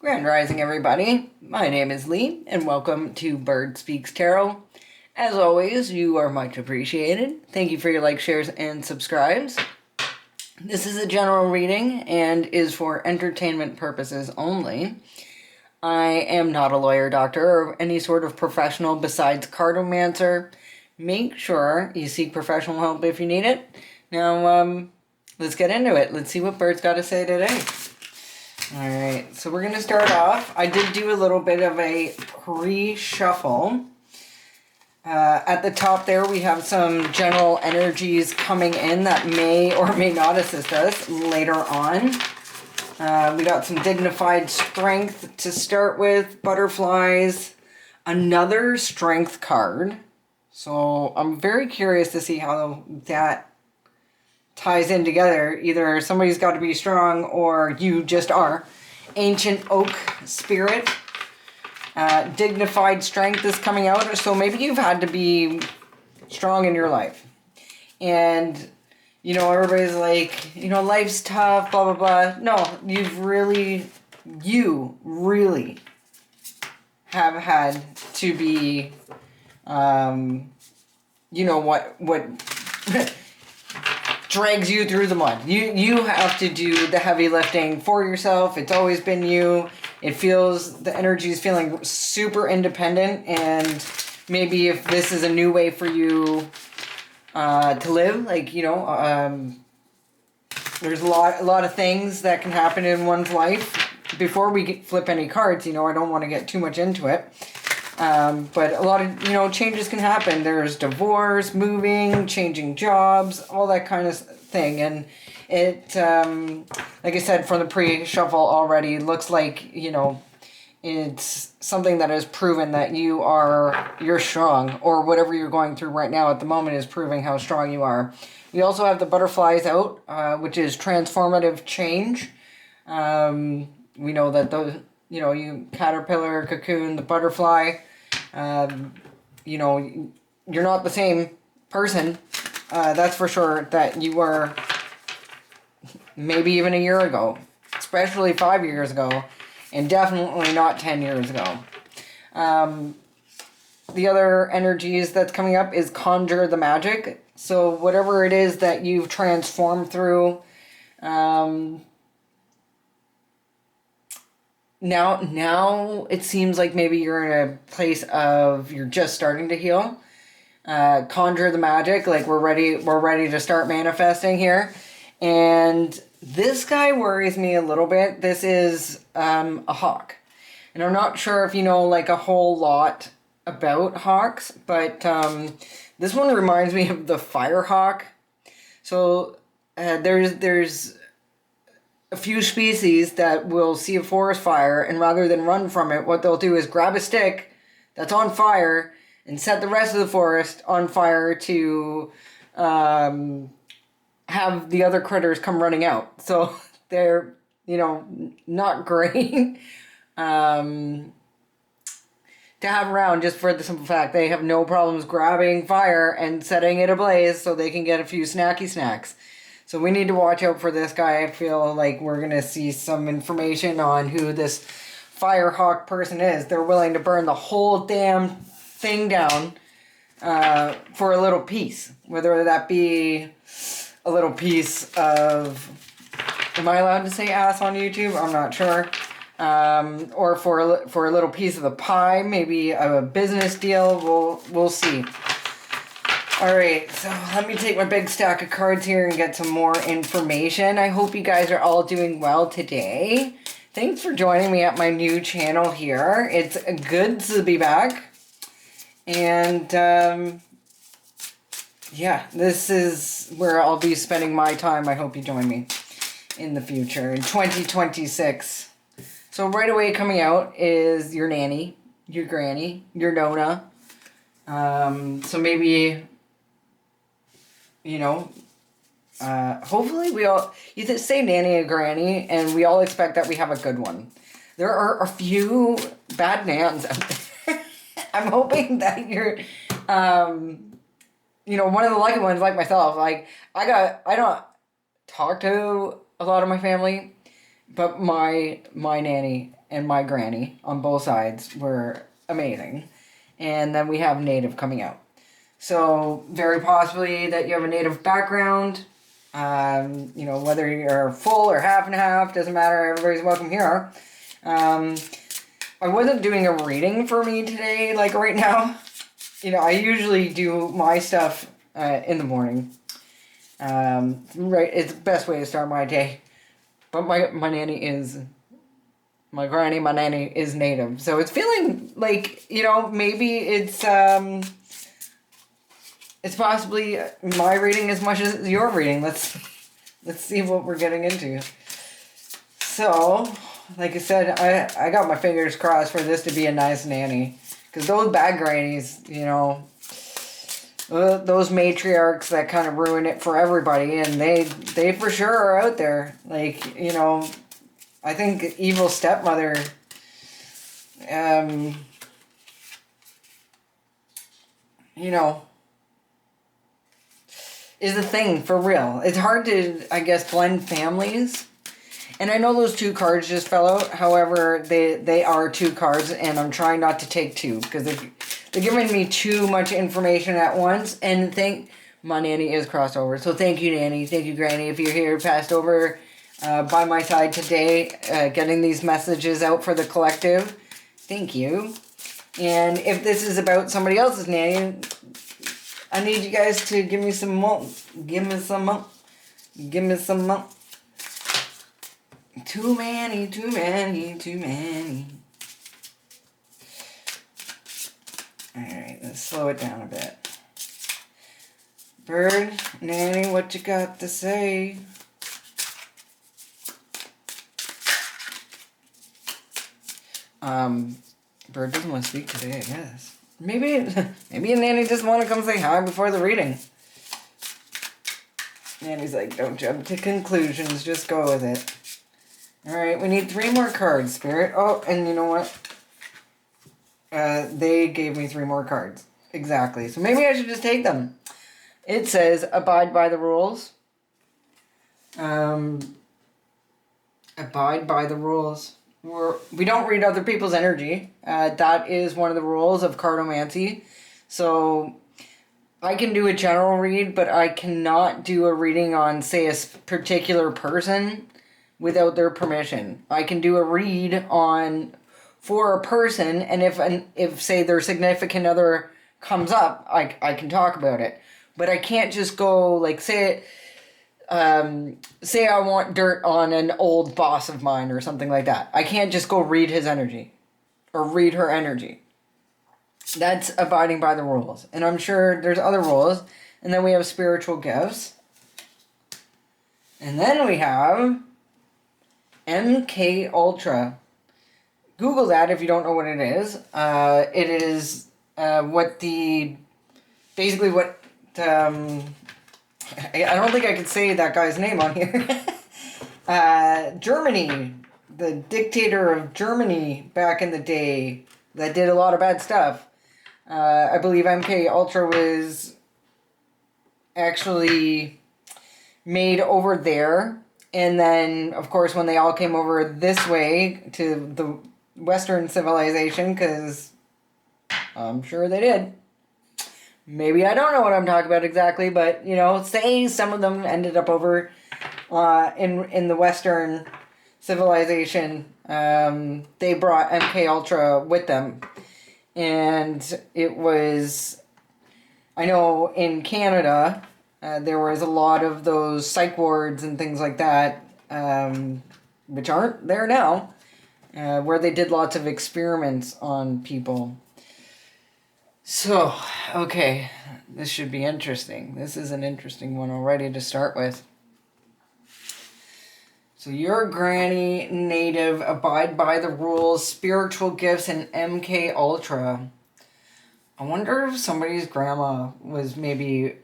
Grand Rising, everybody. My name is Lee, and welcome to Bird Speaks Tarot. As always, you are much appreciated. Thank you for your likes, shares, and subscribes. This is a general reading and is for entertainment purposes only. I am not a lawyer, doctor, or any sort of professional besides cartomancer. Make sure you seek professional help if you need it. Now, let's get into it. Let's see what Bird's got to say today. Alright, so we're going to start off. I did do a little bit of a pre-shuffle. At the top there, we have some general energies coming in that may or may not assist us later on. We got some dignified strength to start with, butterflies, another strength card. So I'm very curious to see how that ties in together. Either somebody's got to be strong or you just are. Ancient oak spirit. Dignified strength is coming out. So maybe you've had to be strong in your life. And, you know, everybody's like, you know, life's tough, blah, blah, blah. No, you really have had to be, you know, what drags you through the mud. You have to do the heavy lifting for yourself. It's always been you. It feels, the energy is feeling super independent, and maybe if this is a new way for you to live, like, you know, there's a lot of things that can happen in one's life. Before we flip any cards, you know, I don't want to get too much into it. But a lot of, you know, changes can happen. There's divorce, moving, changing jobs, all that kind of thing. And it, like I said, from the pre-shuffle already, looks like, you know, it's something that has proven that you're strong, or whatever you're going through right now at the moment is proving how strong you are. We also have the butterflies out, which is transformative change. We know that those, you know, you caterpillar, cocoon, the butterfly, you know, you're not the same person. That's for sure that you were maybe even a year ago, especially 5 years ago, and definitely not 10 years ago. The other energies that's coming up is conjure the magic. So whatever it is that you've transformed through, Now it seems like maybe you're in a place of you're just starting to heal. Conjure the magic, like we're ready to start manifesting here. And this guy worries me a little bit. This is a hawk. And I'm not sure if you know like a whole lot about hawks, but this one reminds me of the fire hawk. So there's a few species that will see a forest fire, and rather than run from it, what they'll do is grab a stick that's on fire and set the rest of the forest on fire to have the other critters come running out. So they're, you know, not great to have around, just for the simple fact they have no problems grabbing fire and setting it ablaze so they can get a few snacky snacks. So we need to watch out for this guy. I feel like we're going to see some information on who this firehawk person is. They're willing to burn the whole damn thing down for a little piece. Whether that be a little piece of... Am I allowed to say ass on YouTube? I'm not sure. Or for a little piece of the pie. Maybe a business deal. We'll see. Alright, so let me take my big stack of cards here and get some more information. I hope you guys are all doing well today. Thanks for joining me at my new channel here. It's good to be back. And, yeah, this is where I'll be spending my time. I hope you join me in the future, in 2026. So right away coming out is your nanny, your granny, your Nona. So maybe... You know, hopefully you say nanny or granny, and we all expect that we have a good one. There are a few bad nans out there. I'm hoping that you're, you know, one of the lucky ones like myself. Like, I don't talk to a lot of my family, but my nanny and my granny on both sides were amazing. And then we have Native coming out. So very possibly that you have a Native background. Whether you're full or half and half, doesn't matter. Everybody's welcome here. I wasn't doing a reading for me today, like right now. I usually do my stuff in the morning. Right, it's the best way to start my day. But my nanny is, my granny, my nanny is Native. So it's feeling like, maybe it's possibly my reading as much as your reading. Let's see what we're getting into. So, like I said, I got my fingers crossed for this to be a nice nanny. Because those bad grannies, those matriarchs that kind of ruin it for everybody, and they for sure are out there. Like, I think evil stepmother, is a thing for real. It's hard to, I guess, blend families. And I know those 2 cards just fell out. However, they are 2 cards, and I'm trying not to take 2 because they're giving me too much information at once. And my nanny is crossed over. So thank you, Nanny. Thank you, Granny, if you're here passed over by my side today, getting these messages out for the collective. Thank you. And if this is about somebody else's nanny, I need you guys to give me some more. Give me some more. Give me some more. Too many, too many, too many. Alright, let's slow it down a bit. Bird, Nanny, what you got to say? Bird doesn't want to speak today, I guess. Maybe Nanny just want to come say hi before the reading. Nanny's like, don't jump to conclusions, just go with it. Alright, we need 3 more cards, Spirit. Oh, and you know what? They gave me 3 more cards. Exactly. So maybe I should just take them. It says, abide by the rules. Abide by the rules. We don't read other people's energy. That is one of the rules of cardomancy. So I can do a general read, but I cannot do a reading on, say, a particular person without their permission. I can do a read for a person, and if say their significant other comes up, I can talk about it. But I can't just go like say I want dirt on an old boss of mine or something like that. I can't just go read his energy or read her energy. That's abiding by the rules. And I'm sure there's other rules. And then we have spiritual gifts. And then we have MK Ultra. Google that if you don't know what it is. It is basically what I don't think I could say that guy's name on here. Germany, the dictator of Germany back in the day that did a lot of bad stuff. I believe MK Ultra was actually made over there. And then, of course, when they all came over this way to the Western civilization, because I'm sure they did. Maybe I don't know what I'm talking about exactly, but, say some of them ended up over in the Western civilization. They brought MK Ultra with them. And it was, I know in Canada, there was a lot of those psych wards and things like that, which aren't there now, where they did lots of experiments on people. So, okay, this should be interesting. This is an interesting one already to start with. So your granny, Native, abide by the rules, spiritual gifts, and MK Ultra. I wonder if somebody's grandma was maybe...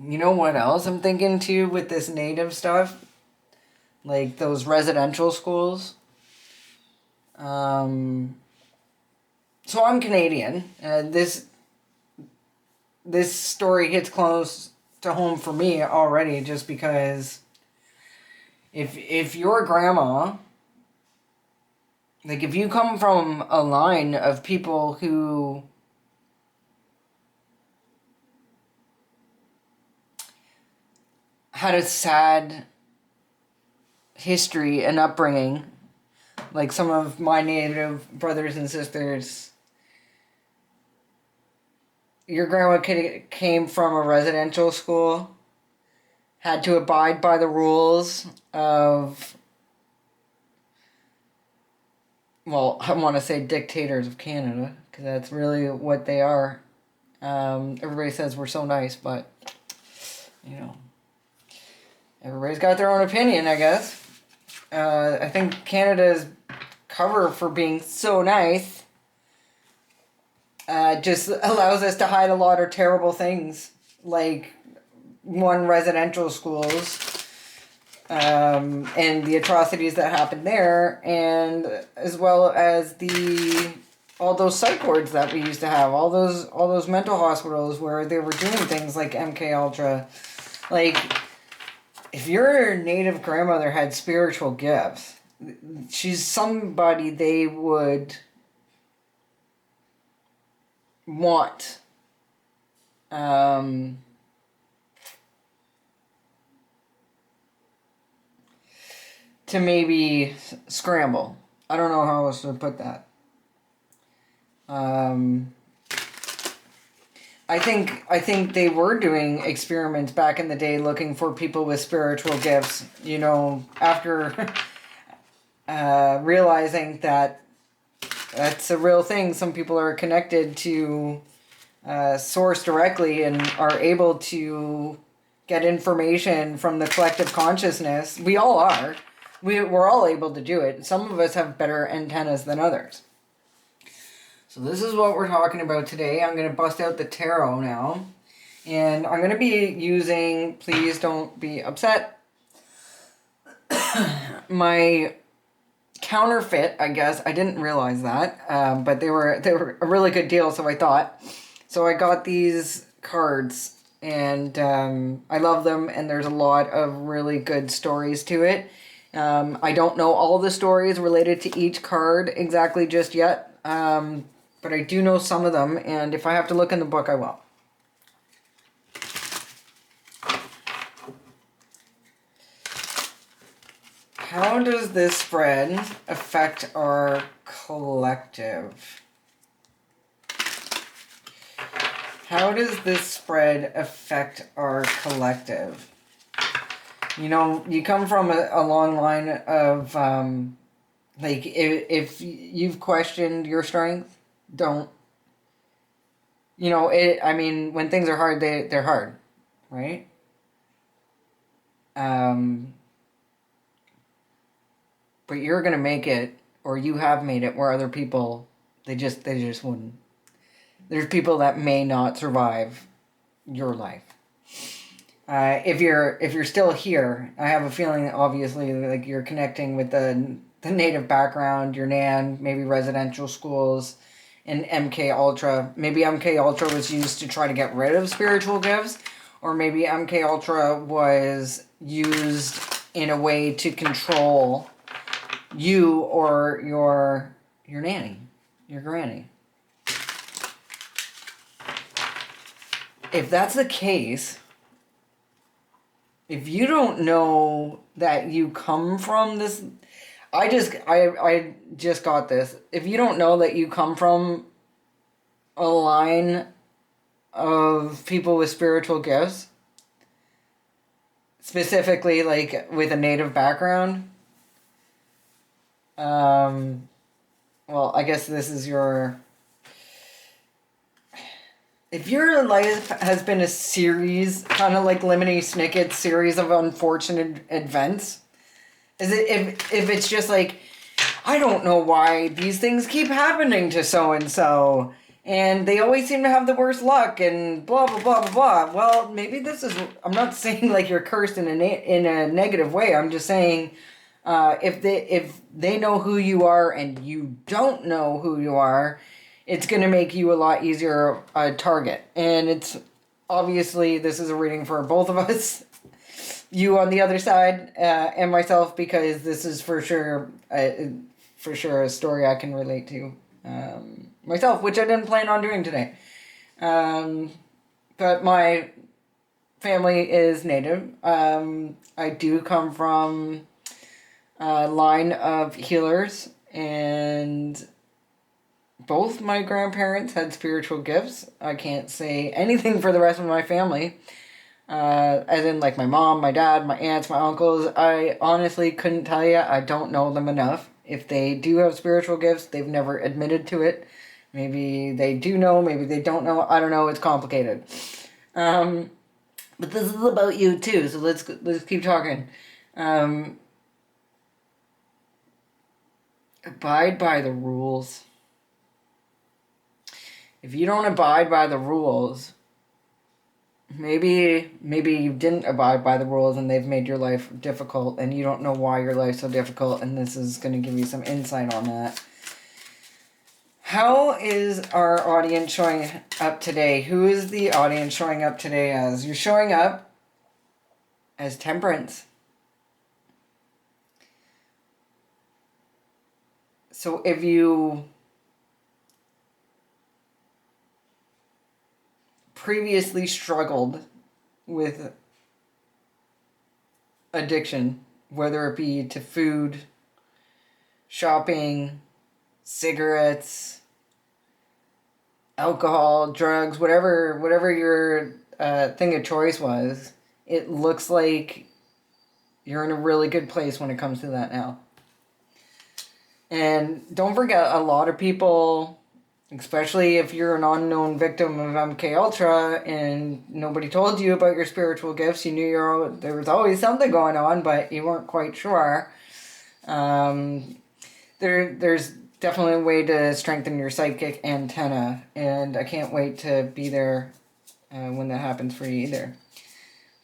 You know what else I'm thinking too with this Native stuff? Like those residential schools. So I'm Canadian. This story hits close to home for me already, just because if your grandma like if you come from a line of people who had a sad history and upbringing, like some of my Native brothers and sisters, your grandma came from a residential school, had to abide by the rules of, well, I want to say dictators of Canada, because that's really what they are. Everybody says we're so nice, but, you know, everybody's got their own opinion, I guess. I think Canada's cover for being so nice just allows us to hide a lot of terrible things, like one residential schools, and the atrocities that happened there, and as well as all those psych wards that we used to have, all those mental hospitals where they were doing things like MK Ultra, like. If your Native grandmother had spiritual gifts, she's somebody they would want to maybe scramble. I don't know how else to put that. I think they were doing experiments back in the day looking for people with spiritual gifts, you know, after realizing that that's a real thing. Some people are connected to source directly and are able to get information from the collective consciousness. We all are. We're all able to do it. Some of us have better antennas than others. So this is what we're talking about today. I'm going to bust out the tarot now. And I'm going to be using, please don't be upset, my counterfeit, I guess. I didn't realize that. But they were a really good deal, so I thought. So I got these cards. And I love them. And there's a lot of really good stories to it. I don't know all the stories related to each card exactly just yet. But I do know some of them, and if I have to look in the book, I will. How does this spread affect our collective? How does this spread affect our collective? You know, you come from a long line of, like, if you've questioned your strength, don't. You know, I mean, when things are hard, they're hard, right? But you're gonna make it, or you have made it, where other people, they just wouldn't. There's people that may not survive your life. If you're still here, I have a feeling that obviously like you're connecting with the Native background, your Nan, maybe residential schools, and MK Ultra. Maybe MK Ultra was used to try to get rid of spiritual gifts, or maybe MK Ultra was used in a way to control you or your nanny, your granny. If that's the case, if you don't know that you come from this, I just got this. If you don't know that you come from a line of people with spiritual gifts, specifically like with a Native background, well, I guess this is your... If your life has been a series, kind of like Lemony Snicket's series of unfortunate events, if it's just like, I don't know why these things keep happening to so-and-so, and they always seem to have the worst luck, and blah, blah, blah, blah, blah. Well, maybe this is... I'm not saying like you're cursed in a negative way. I'm just saying if they know who you are and you don't know who you are, it's going to make you a lot easier target. And it's obviously, this is a reading for both of us, you on the other side and myself, because this is for sure for sure a story I can relate to myself, which I didn't plan on doing today. But my family is Native. I do come from a line of healers, and both my grandparents had spiritual gifts. I can't say anything for the rest of my family. As in, like, my mom, my dad, my aunts, my uncles. I honestly couldn't tell you. I don't know them enough. If they do have spiritual gifts, they've never admitted to it. Maybe they do know, maybe they don't know. I don't know. It's complicated. But this is about you too, so let's keep talking. Abide by the rules. If you don't abide by the rules, maybe you didn't abide by the rules and they've made your life difficult and you don't know why your life's so difficult, and this is going to give you some insight on that. How is our audience showing up today? Who is the audience showing up today as? You're showing up as Temperance. So if you previously struggled with addiction, whether it be to food, shopping, cigarettes, alcohol, drugs, whatever your thing of choice was, it looks like you're in a really good place when it comes to that now. And don't forget, a lot of people, especially if you're an unknown victim of MK Ultra and nobody told you about your spiritual gifts, you knew there was always something going on, but you weren't quite sure. There's definitely a way to strengthen your psychic antenna, and I can't wait to be there when that happens for you either.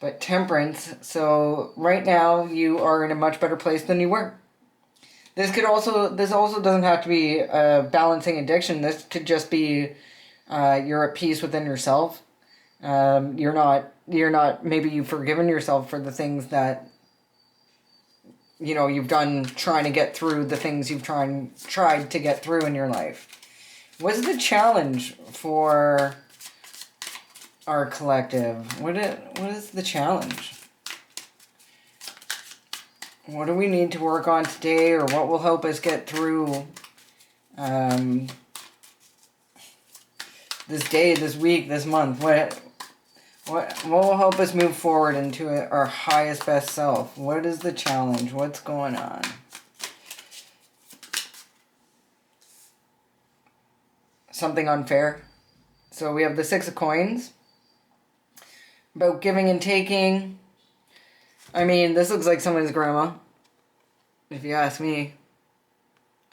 But Temperance, so right now you are in a much better place than you were. This also doesn't have to be balancing addiction. This could just be you're at peace within yourself. You're not maybe you've forgiven yourself for the things that you've done trying to get through the things you've tried to get through in your life. What's the challenge for our collective? What is the challenge? What do we need to work on today, or what will help us get through this day, this week, this month? What will help us move forward into our highest, best self? What is the challenge? What's going on? Something unfair. So we have the Six of Coins. About giving and taking. I mean, this looks like someone's grandma, if you ask me.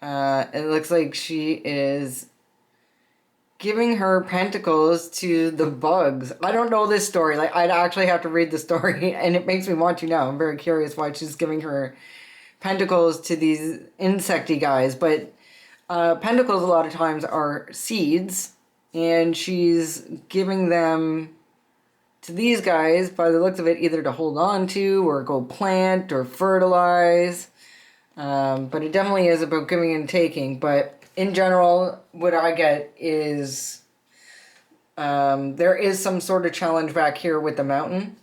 It looks like she is giving her pentacles to the bugs. I don't know this story. Like, I'd actually have to read the story, and it makes me want to know. I'm very curious why she's giving her pentacles to these insecty guys. But pentacles a lot of times are seeds, and she's giving them to these guys, by the looks of it, either to hold on to or go plant or fertilize. But it definitely is about giving and taking. But in general, what I get is there is some sort of challenge back here with the mountain.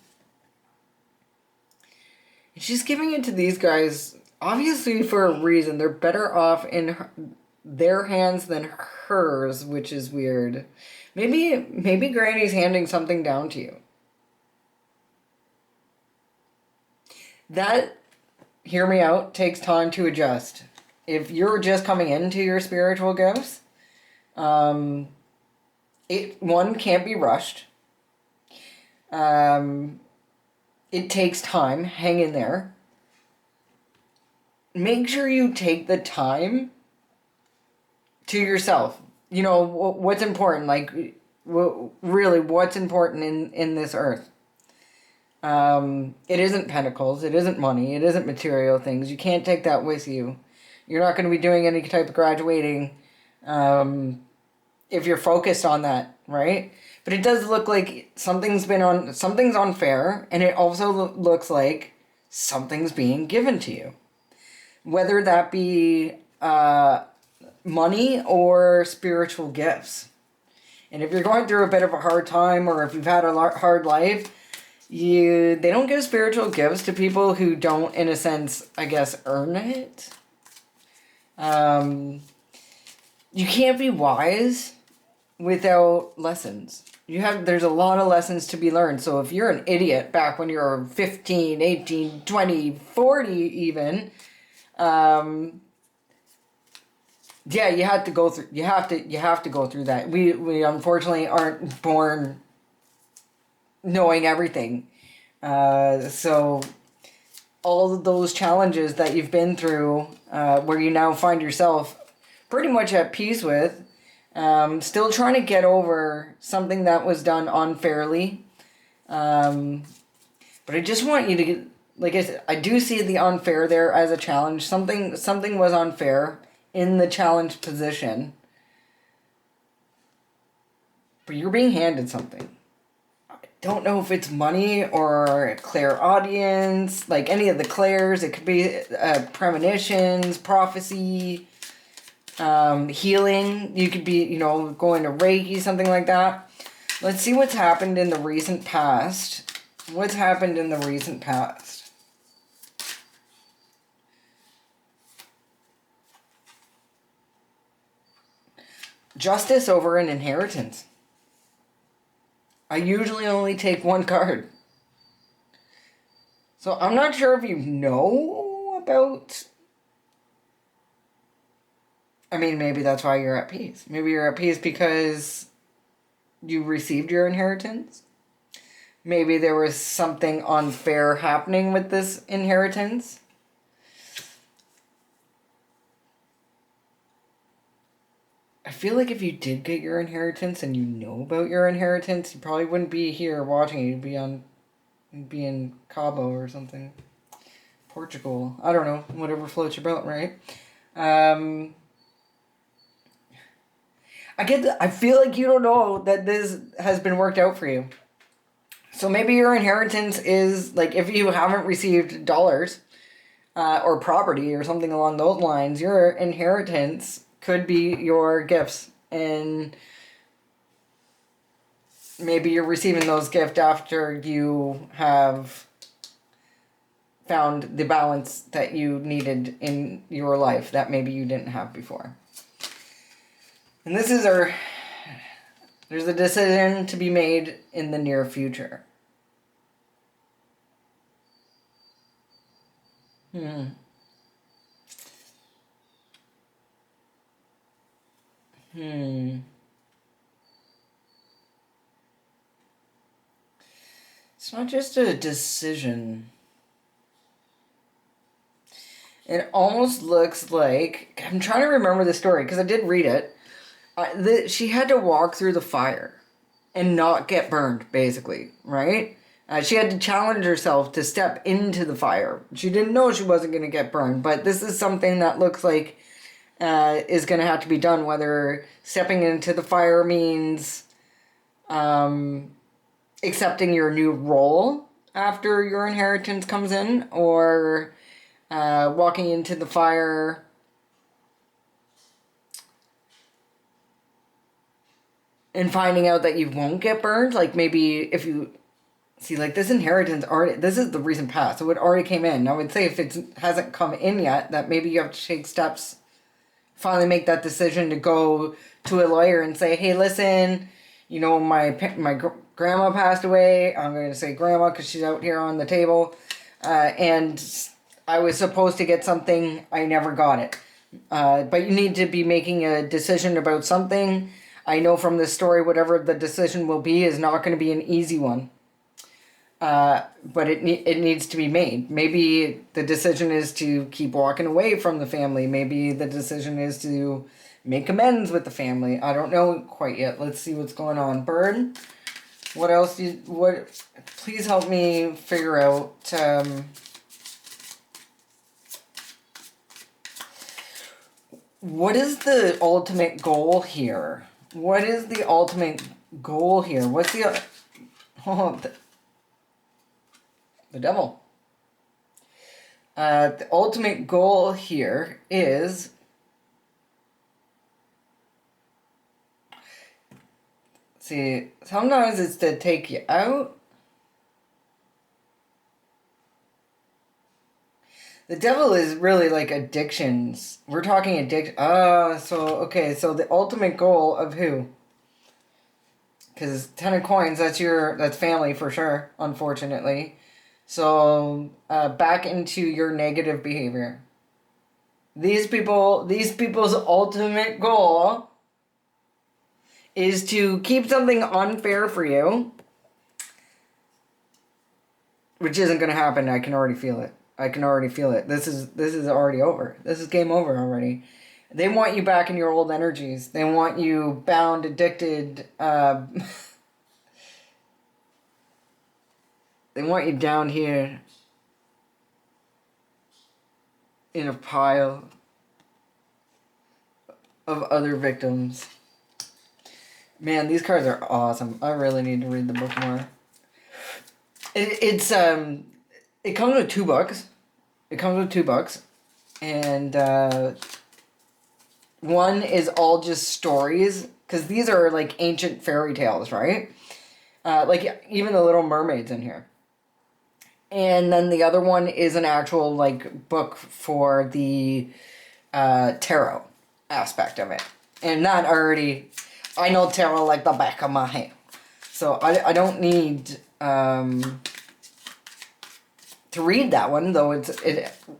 And she's giving it to these guys, obviously for a reason. They're better off in their hands than hers, which is weird. Maybe Granny's handing something down to you. That, hear me out, takes time to adjust. If you're just coming into your spiritual gifts, one can't be rushed. It takes time. Hang in there. Make sure you take the time to yourself. What's important. Like, really, what's important in this earth. It isn't pentacles, it isn't money, it isn't material things. You can't take that with you. You're not going to be doing any type of graduating if you're focused on that, right? But it does look like something's unfair, and it also looks like something's being given to you. Whether that be money or spiritual gifts. And if you're going through a bit of a hard time, or if you've had a hard life, they don't give spiritual gifts to people who don't, in a sense, I guess, earn it. You can't be wise without lessons. There's a lot of lessons to be learned. So if you're an idiot back when you're 15, 18, 20, 40 even, yeah, you have to go through that. We unfortunately aren't born knowing everything. So all of those challenges that you've been through, where you now find yourself pretty much at peace with, still trying to get over something that was done unfairly. But I just want you to get, like I said, I do see the unfair there as a challenge. Something was unfair in the challenge position. But you're being handed something. I don't know if it's money or clairaudience, like any of the clairs. It could be premonitions, prophecy, healing. You could be, going to Reiki, something like that. Let's see what's happened in the recent past. What's happened in the recent past? Justice over an inheritance. I usually only take one card. So I'm not sure if you know about... I mean, maybe that's why you're at peace. Maybe you're at peace because you received your inheritance. Maybe there was something unfair happening with this inheritance. I feel like if you did get your inheritance and you know about your inheritance, you probably wouldn't be here watching. You'd be in Cabo or something. Portugal. I don't know. Whatever floats your boat, right? I feel like you don't know that this has been worked out for you. So maybe your inheritance is, like, if you haven't received dollars or property or something along those lines, your inheritance could be your gifts. And maybe you're receiving those gifts after you have found the balance that you needed in your life that maybe you didn't have before. And this is there's a decision to be made in the near future. It's not just a decision. It almost looks like... I'm trying to remember the story because I did read it. She had to walk through the fire and not get burned, basically, right? She had to challenge herself to step into the fire. She didn't know she wasn't going to get burned, but this is something that looks like is going to have to be done, whether stepping into the fire means accepting your new role after your inheritance comes in, or walking into the fire and finding out that you won't get burned. Like, maybe if you see, like, this inheritance already, this is the recent past, so it already came in. I would say if it hasn't come in yet, that maybe you have to take steps, finally make that decision to go to a lawyer and say, hey, listen, my grandma passed away. I'm going to say grandma because she's out here on the table. And I was supposed to get something. I never got it. But you need to be making a decision about something. I know from this story, whatever the decision will be is not going to be an easy one. But it needs to be made. Maybe the decision is to keep walking away from the family. Maybe the decision is to make amends with the family. I don't know quite yet. Let's see what's going on. Bird, what else please help me figure out, what is the ultimate goal here? What is the ultimate goal here? What's the devil. The ultimate goal here is See, sometimes it's to take you out. The devil is really like addictions. We're talking addiction. Okay, so the ultimate goal of who? Because 10 of coins, that's family for sure, unfortunately. So, back into your negative behavior. These people's ultimate goal is to keep something unfair for you, which isn't going to happen. I can already feel it. This is already over. This is game over already. They want you back in your old energies. They want you bound, addicted. They want you down here in a pile of other victims. Man, these cards are awesome. I really need to read the book more. It comes with $2. It comes with $2, and one is all just stories, because these are like ancient fairy tales, right? Like even the Little Mermaid's in here. And then the other one is an actual like book for the tarot aspect of it. And that already, I know tarot like the back of my hand. So I don't need to read that one, though it's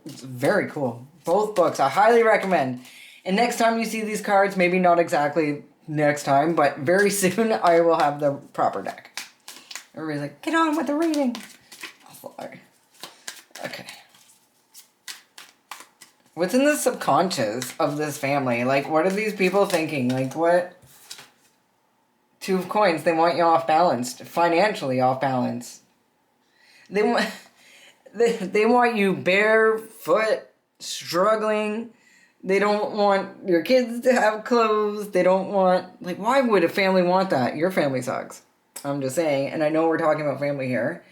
very cool. Both books I highly recommend. And next time you see these cards, maybe not exactly next time, but very soon I will have the proper deck. Everybody's like, get on with the reading. Oh, sorry. Okay. What's in the subconscious of this family? Like, what are these people thinking? Like, what? 2 of coins, they want you off balance, financially off balance. They want... They want you barefoot, struggling. They don't want your kids to have clothes. They don't want... Like, why would a family want that? Your family sucks. I'm just saying. And I know we're talking about family here.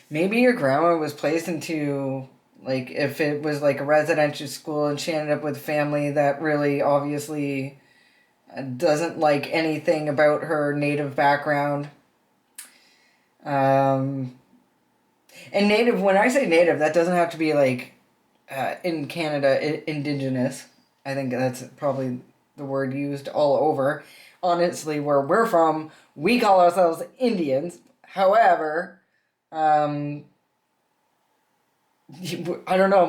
Maybe your grandma was placed into... Like, if it was like a residential school and she ended up with a family that really obviously doesn't like anything about her native background. And native, when I say native, that doesn't have to be like in Canada, indigenous. I think that's probably the word used all over. Honestly, where we're from, we call ourselves Indians. However, I don't know,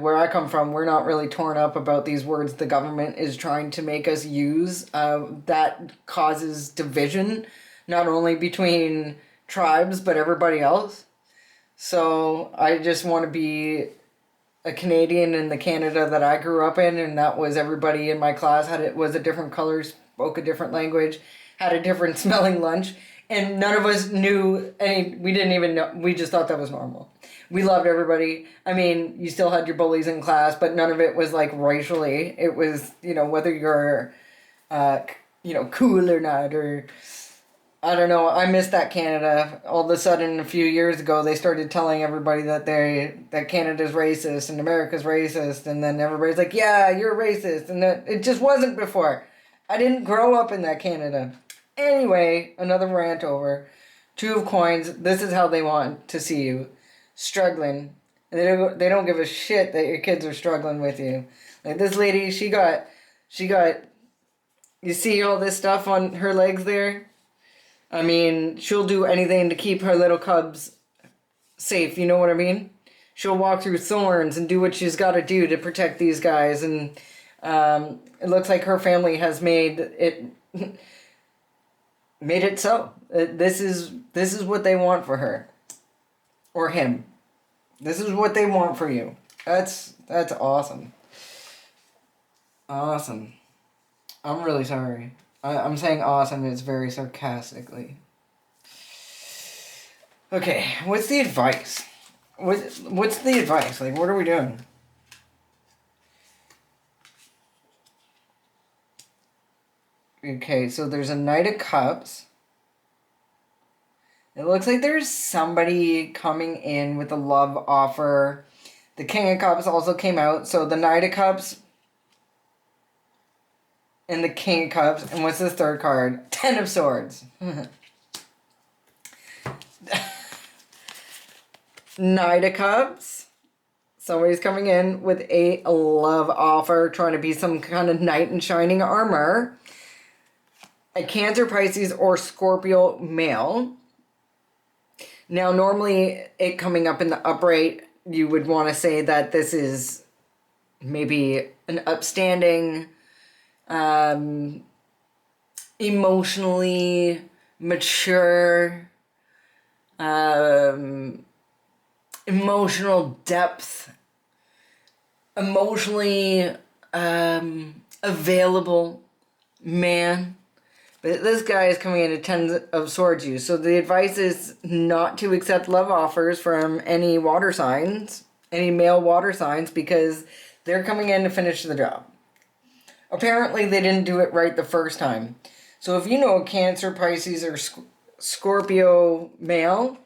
where I come from, we're not really torn up about these words the government is trying to make us use. That causes division, not only between tribes, but everybody else. So I just want to be a Canadian in the Canada that I grew up in, and that was everybody in my class was a different color, spoke a different language, had a different smelling lunch, and none of us knew any. We didn't even know. We just thought that was normal. We loved everybody. I mean, you still had your bullies in class, but none of it was like racially. It was, whether you're, cool or not, or I don't know. I miss that Canada. All of a sudden, a few years ago, they started telling everybody that Canada's racist and America's racist, and then everybody's like, "Yeah, you're racist," and that it just wasn't before. I didn't grow up in that Canada. Anyway, another rant over. 2 of coins. This is how they want to see you, struggling. And they don't give a shit that your kids are struggling with you. Like this lady, she got. You see all this stuff on her legs there? I mean, she'll do anything to keep her little cubs safe, you know what I mean? She'll walk through thorns and do what she's got to do to protect these guys, and it looks like her family has made it so. This is what they want for her. Or him. This is what they want for you. That's awesome. Awesome. I'm really sorry. I'm saying awesome, it's very sarcastically. Okay, what's the advice? What's the advice? Like, what are we doing? Okay, so there's a Knight of Cups. It looks like there's somebody coming in with a love offer. The King of Cups also came out, so the Knight of Cups and the King of Cups. And what's the third card? Ten of Swords. Knight of Cups. Somebody's coming in with a love offer, trying to be some kind of knight in shining armor. A Cancer, Pisces, or Scorpio male. Now, normally, it coming up in the upright, you would want to say that this is maybe an upstanding, emotionally mature, emotional depth, emotionally available man. But this guy is coming in at Ten of Swords use. So the advice is not to accept love offers from any water signs, any male water signs, because they're coming in to finish the job. Apparently they didn't do it right the first time. So if you know a Cancer, Pisces, or Scorpio male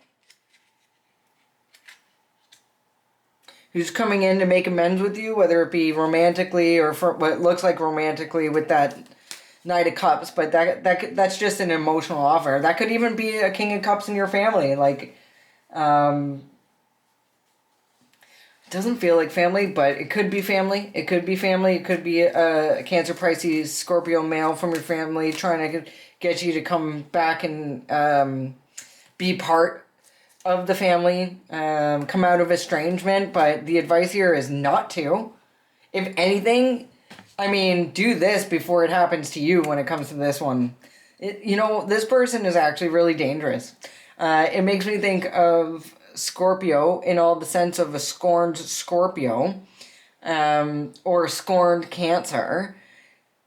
who's coming in to make amends with you, whether it be romantically or for what looks like romantically with that Knight of Cups, but that's just an emotional offer. That could even be a King of Cups in your family. Like, it doesn't feel like family, but it could be family. It could be family. It could be a Cancer, Pisces, Scorpio male from your family trying to get you to come back and be part of the family, come out of estrangement. But the advice here is not to. If anything, I mean, do this before it happens to you when it comes to this one. This person is actually really dangerous. It makes me think of Scorpio in all the sense of a scorned Scorpio, or scorned Cancer.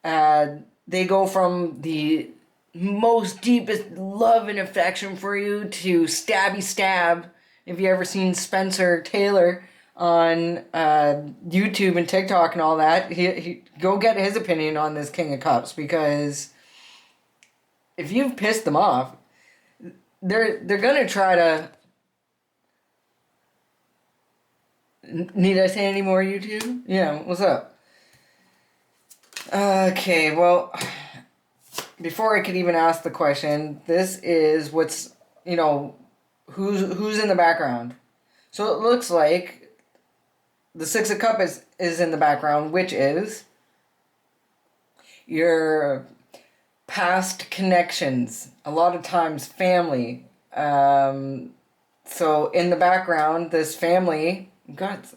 They go from the most deepest love and affection for you to stabby stab. If you ever seen Spencer Taylor on YouTube and TikTok and all that, he go get his opinion on this King of Cups, because if you've pissed them off, they're gonna try to. Need I say any more, YouTube? Yeah, what's up? Okay, well, before I could even ask the question, this is what's who's in the background. So it looks like the Six of Cups is in the background, which is your past connections. A lot of times family. So in the background, this family, we got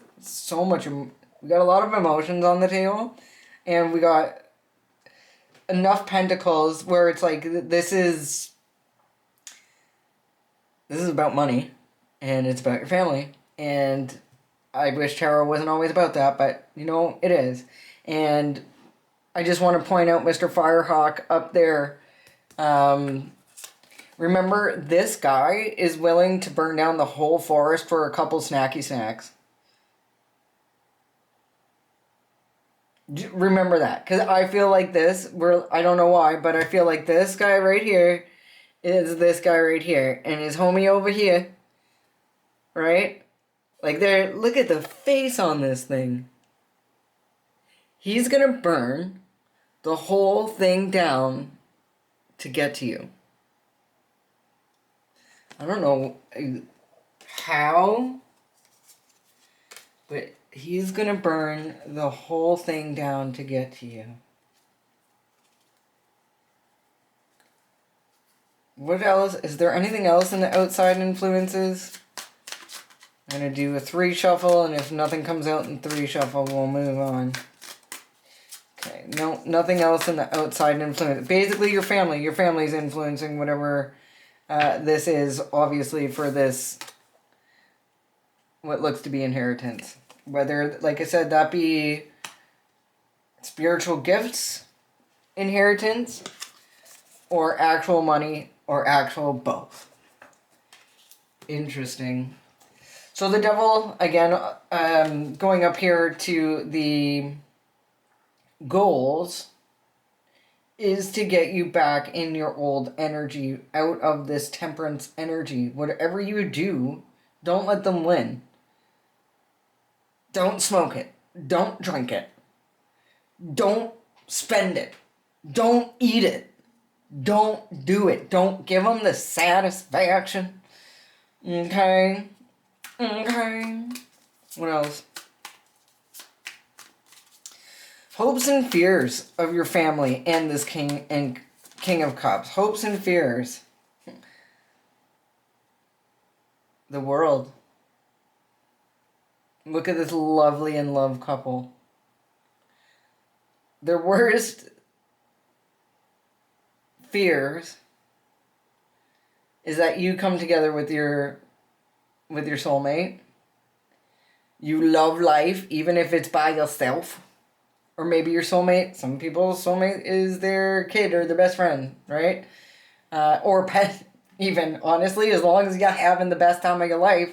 a lot of emotions on the table, and we got enough pentacles where it's like this is about money, and it's about your family, and I wish tarot wasn't always about that, but, it is. And I just want to point out Mr. Firehawk up there. Remember, this guy is willing to burn down the whole forest for a couple snacky snacks. Remember that. Because I feel like I don't know why, but I feel like this guy right here is this guy right here. And his homie over here, right? Like, look at the face on this thing. He's gonna burn the whole thing down to get to you. I don't know how, but he's gonna burn the whole thing down to get to you. What else? Is there anything else in the outside influences? I'm going to do a 3 shuffle, and if nothing comes out in 3 shuffle, we'll move on. Okay, no, nothing else in the outside influence. Basically, your family. Your family's influencing whatever this is, obviously, for this, what looks to be inheritance. Whether, like I said, that be spiritual gifts, inheritance, or actual money, or actual both. Interesting. So the devil, again, going up here to the goals, is to get you back in your old energy, out of this temperance energy. Whatever you do, don't let them win. Don't smoke it. Don't drink it. Don't spend it. Don't eat it. Don't do it. Don't give them the satisfaction. Okay? Okay. What else? Hopes and fears of your family and this King of Cups. Hopes and fears. The world. Look at this lovely and loved couple. Their worst fears is that you come together with your soulmate. You love life, even if it's by yourself. Or maybe your soulmate. Some people's soulmate is their kid or their best friend, right? Or pet, even. Honestly, as long as you're having the best time of your life,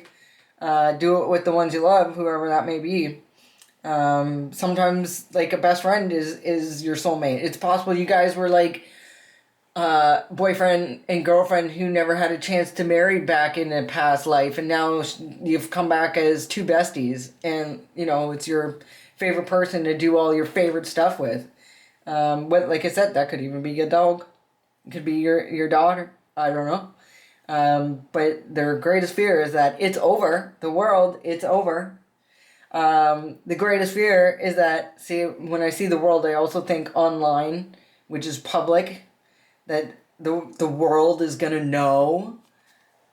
do it with the ones you love, whoever that may be. Sometimes, like, a best friend is your soulmate. It's possible you guys were, like, boyfriend and girlfriend who never had a chance to marry back in a past life, and now you've come back as two besties, and, you know, it's your favorite person to do all your favorite stuff with. But like I said, that could even be a dog. It could be your daughter. I don't know. But their greatest fear is that it's over. The world, it's over. The greatest fear is that, see, when I see the world, I also think online, which is public, that the world is going to know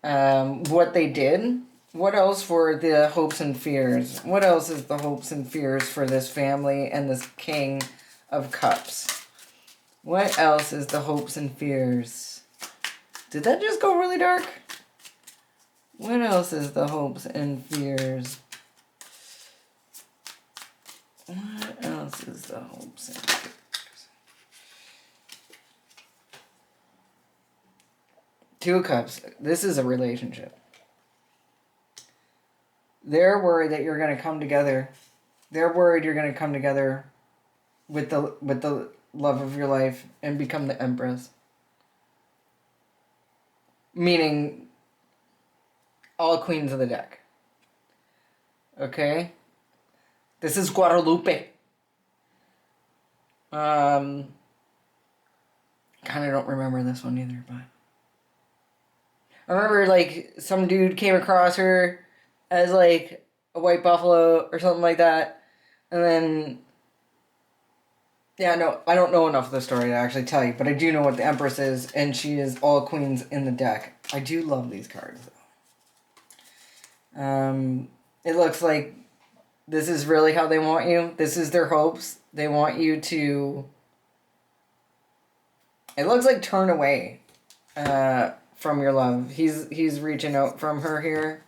what they did. What else for the hopes and fears? What else is the hopes and fears for this family and this King of Cups? What else is the hopes and fears? Did that just go really dark? What else is the hopes and fears? What else is the hopes and fears? Two of Cups. This is a relationship. They're worried that you're going to come together. They're worried you're going to come together with the love of your life and become the Empress. Meaning all queens of the deck. Okay? This is Guadalupe. Kind of don't remember this one either, but I remember, like, some dude came across her as, like, a white buffalo or something like that, and then, yeah, no, I don't know enough of the story to actually tell you, but I do know what the Empress is, and she is all queens in the deck. I do love these cards, though. It looks like this is really how they want you. This is their hopes. They want you to, it looks like, turn away from your love. He's reaching out from her here.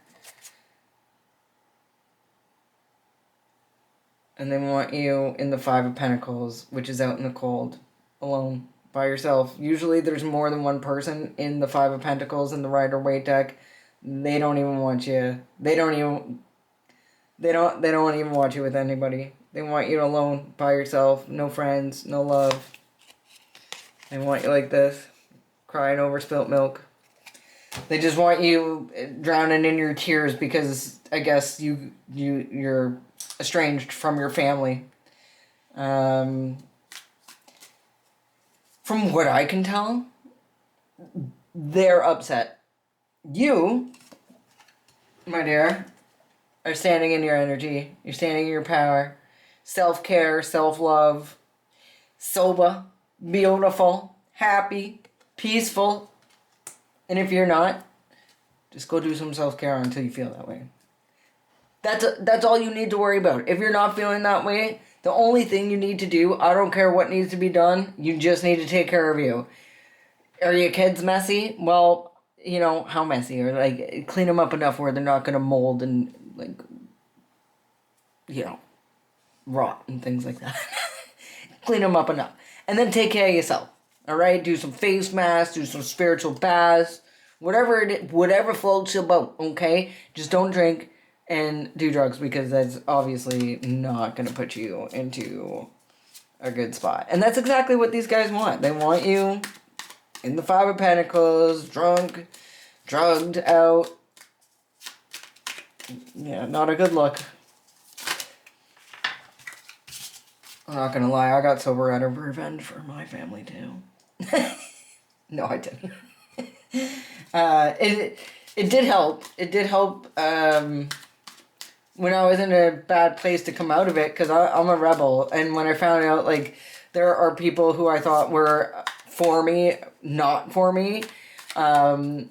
And they want you in the Five of Pentacles, which is out in the cold, alone, by yourself. Usually there's more than one person in the Five of Pentacles in the Rider-Waite deck. They don't even want you. They don't even want you with anybody. They want you alone, by yourself, no friends, no love. They want you like this, crying over spilt milk. They just want you drowning in your tears because I guess you're estranged from your family. From what I can tell, they're upset. You, my dear, are standing in your energy. You're standing in your power. Self-care, self-love, sober, beautiful, happy, peaceful. And if you're not, just go do some self-care until you feel that way. That's all you need to worry about. If you're not feeling that way, the only thing you need to do, I don't care what needs to be done, you just need to take care of you. Are your kids messy? Well, you know, how messy? Or, like, clean them up enough where they're not going to mold and, like, you know, rot and things like that. Clean them up enough. And then take care of yourself. Alright? Do some face masks, do some spiritual baths, whatever floats your boat, okay? Just don't drink and do drugs, because that's obviously not going to put you into a good spot. And that's exactly what these guys want. They want you in the Five of Pentacles, drunk, drugged out. Yeah, not a good look. I'm not gonna lie, I got sober out of revenge for my family too. No, I didn't. It did help. It did help when I was in a bad place to come out of it, because I'm a rebel. And when I found out, like, there are people who I thought were for me, not for me, I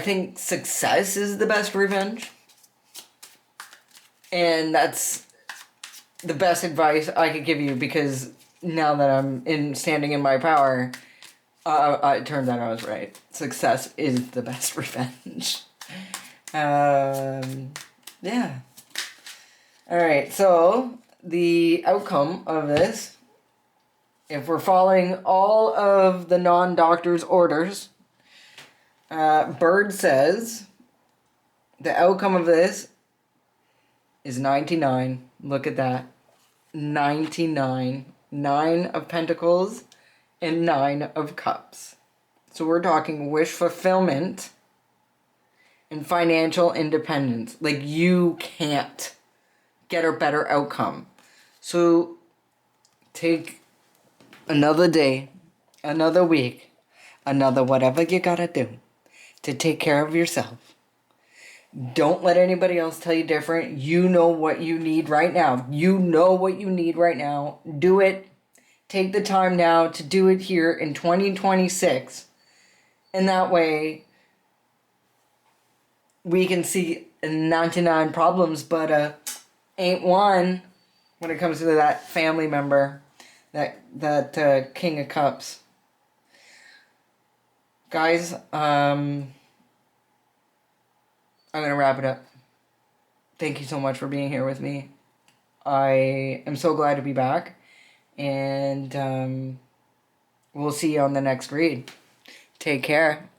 think success is the best revenge. And that's the best advice I could give you, because now that I'm standing in my power, it turns out I was right. Success is the best revenge. Yeah. Alright, so the outcome of this, if we're following all of the non-doctor's orders, Bird says the outcome of this is 99. Look at that. 99. 9 of Pentacles and 9 of Cups. So we're talking wish fulfillment and financial independence. Like, you can't get a better outcome. So take another day, another week, another whatever you gotta do to take care of yourself. Don't let anybody else tell you different. You know what you need right now. You know what you need right now. Do it. Take the time now to do it here in 2026. And that way we can see 99 problems, but ain't one when it comes to that family member, that King of Cups. Guys, I'm gonna wrap it up. Thank you so much for being here with me. I am so glad to be back, and we'll see you on the next read. Take care.